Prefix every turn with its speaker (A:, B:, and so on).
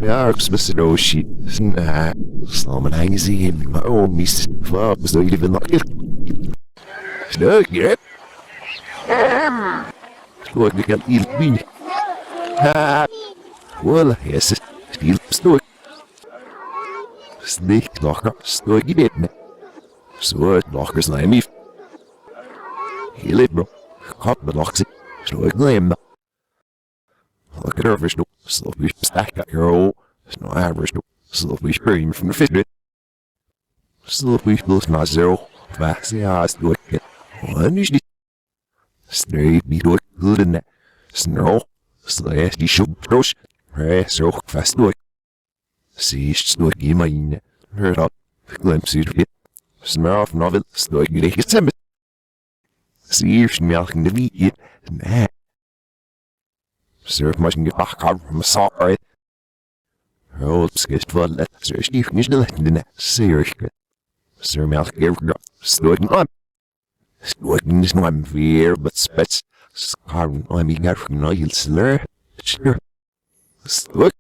A: Yarks Mr. Nah, Sloman Hangsy, my own Miss Fob, so you even like it. Snug, yeah. Look, you can eat me. Ha! Well, yes, still snug. Snake knocker, snug, you didn't. So, knockers like me. He lived, bro. Caught the knocks it. Snug, lame. Look at her fish, no. Sloppy stack at your old. No average, no. Sloppy scream from the fish. Sloppy plus not zero. Fast, yeah, snug. One usually. Snake be doing good in that. Snow. Slash die shoebroos. So fast snug. See, snug in mine. Heard up. Glimpse it. Smell of novel. Snug, you take it. See, smelling the meat. Nah. Surf much get back out from a saw, right? Old sketch for that. Sir, Steve, you still in that. Serious. Sir, Malk, snug on. Snug is no I'm fear, but spets. Scarn, I'm eager from Niles, slur. Sure. Snug.